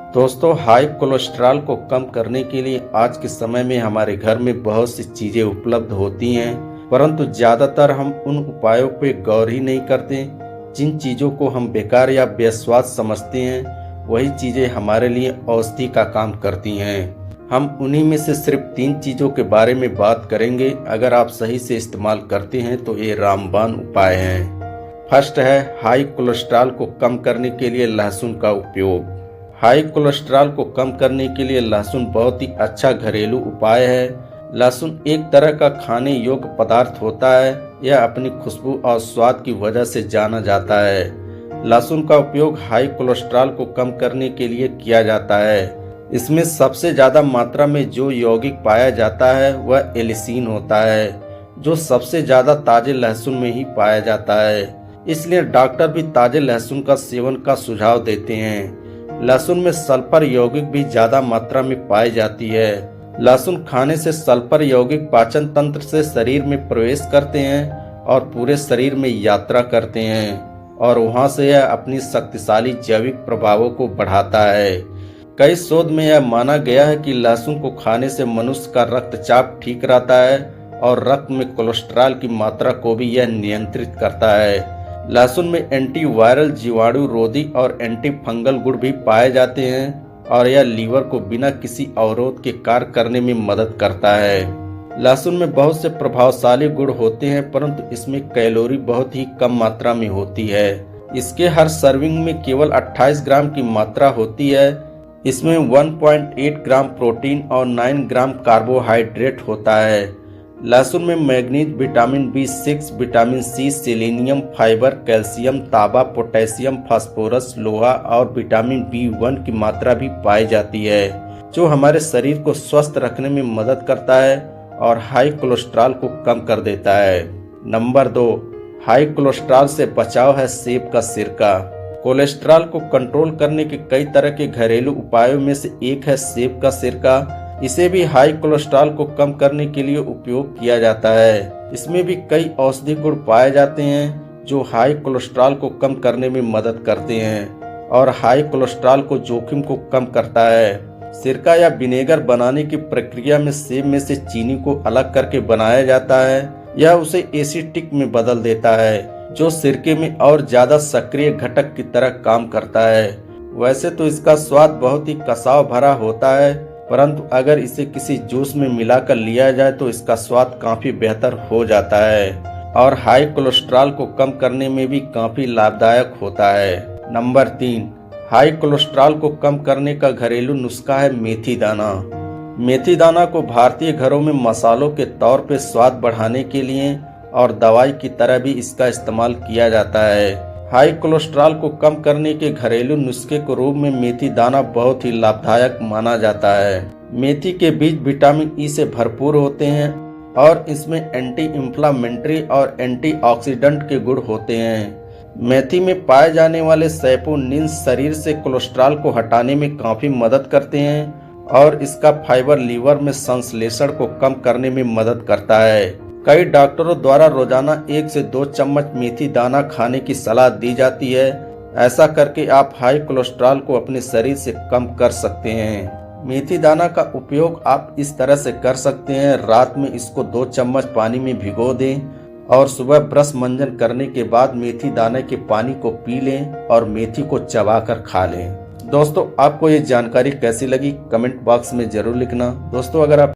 दोस्तों, high cholesterol को कम करने के लिए आज के समय में हमारे घर में बहुत सी चीजें उपलब्ध होती हैं, परंतु ज्यादातर हम उन उपायों पे गौर ही नहीं करते। जिन चीजों को हम बेकार या बेस्वाद समझते हैं, वही चीजें हमारे लिए औषधि का काम करती हैं। हम उन्हीं में से सिर्फ 3 चीजों के बारे में बात करेंगे। अगर आप सही से इस्तेमाल करते हैं तो ये रामबाण उपाय हैं। फर्स्ट है हाई कोलेस्ट्रॉल को कम करने के लिए लहसुन का उपयोग। हाई कोलेस्ट्रॉल को कम करने के लिए लहसुन बहुत ही अच्छा घरेलू उपाय है। लहसुन एक तरह का खाने योग्य पदार्थ होता है। यह अपनी खुशबू और स्वाद की वजह से जाना जाता है। लहसुन का उपयोग हाई कोलेस्ट्रॉल को कम करने के लिए किया जाता है। इसमें सबसे ज्यादा मात्रा में जो यौगिक पाया जाता है वह एलिसीन होता है, जो सबसे ज्यादा ताजे लहसुन में ही पाया जाता है। इसलिए डॉक्टर भी ताजे लहसुन का सेवन का सुझाव देते हैं। लहसुन में सल्फर यौगिक भी ज्यादा मात्रा में पाई जाती है। लहसुन खाने से सल्फर यौगिक पाचन तंत्र से शरीर में प्रवेश करते हैं और पूरे शरीर में यात्रा करते हैं और वहां से यह अपनी शक्तिशाली जैविक प्रभावों को बढ़ाता है। कई शोध में यह माना गया है कि लहसुन को खाने से मनुष्य का रक्तचाप ठीक रहता है और रक्त में कोलेस्ट्रॉल की मात्रा को भी यह नियंत्रित करता है। लहसुन में एंटीवायरल, जीवाणु रोधी और एंटी फंगल गुण भी पाए जाते हैं और यह लीवर को बिना किसी अवरोध के कार्य करने में मदद करता है। लहसुन में बहुत से प्रभावशाली गुण होते हैं, परंतु इसमें कैलोरी बहुत ही कम मात्रा में होती है। इसके हर सर्विंग में केवल 28 ग्राम की मात्रा होती है। इसमें 1.8 ग्राम प्रोटीन और 9 ग्राम कार्बोहाइड्रेट होता है। लहसुन में manganese, vitamin B6, vitamin C, selenium, fibre, calcium, तांबा, पोटेशियम, फास्फोरस, लोहा और विटामिन B1 की मात्रा भी पाई जाती है, जो हमारे शरीर को स्वस्थ रखने में मदद करता है और हाई कोलेस्ट्रॉल को कम कर देता है। नंबर 2, हाई कोलेस्ट्रॉल से बचाव है सेब का सिरका। कोलेस्ट्रॉल को कंट्रोल करने के कई तरह के घरेलू उपायों में से एक है सेब का सिरका। इसे भी हाई कोलेस्ट्रॉल को कम करने के लिए उपयोग किया जाता है। इसमें भी कई औषधि गुण पाए जाते हैं जो हाई कोलेस्ट्रॉल को कम करने में मदद करते हैं और हाई कोलेस्ट्रॉल को जोखिम को कम करता है। सिरका या विनेगर बनाने की प्रक्रिया में सेब में से चीनी को अलग करके बनाया जाता है। यह उसे एसिटिक में बदल देता है, जो सिरके में और ज्यादा सक्रिय घटक की तरह काम करता है। वैसे तो इसका स्वाद बहुत ही कसाव भरा होता है, परंतु अगर इसे किसी जूस में मिलाकर लिया जाए तो इसका स्वाद काफी बेहतर हो जाता है और हाई कोलेस्ट्रॉल को कम करने में भी काफी लाभदायक होता है। नंबर 3, हाई कोलेस्ट्रॉल को कम करने का घरेलू नुस्खा है मेथी दाना। मेथी दाना को भारतीय घरों में मसालों के तौर पे स्वाद बढ़ाने के लिए और दवाई की तरह भी इसका इस्तेमाल किया जाता है। हाई कोलेस्ट्रॉल को कम करने के घरेलू नुस्खे के रूप में मेथी दाना बहुत ही लाभदायक माना जाता है। मेथी के बीज विटामिन ई से भरपूर होते हैं और इसमें एंटी इंफ्लामेटरी और एंटीऑक्सीडेंट के गुण होते हैं। मेथी में पाए जाने वाले सैपोनिन्स शरीर से कोलेस्ट्रॉल को हटाने में काफी मदद करते हैं और इसका फाइबर लीवर में संश्लेषण को कम करने में मदद करता है। कई डॉक्टरों द्वारा रोजाना 1 से 2 चम्मच मेथी दाना खाने की सलाह दी जाती है। ऐसा करके आप हाई कोलेस्ट्रॉल को अपने शरीर से कम कर सकते हैं। मेथी दाना का उपयोग आप इस तरह से कर सकते हैं। रात में इसको 2 चम्मच पानी में भिगो दें और सुबह ब्रश मंजन करने के बाद मेथी दाने के पानी को पी लें और मेथी को चबाकर खा लें। दोस्तों, आपको ये जानकारी कैसी लगी कमेंट बॉक्स में जरूर लिखना। दोस्तों, अगर आप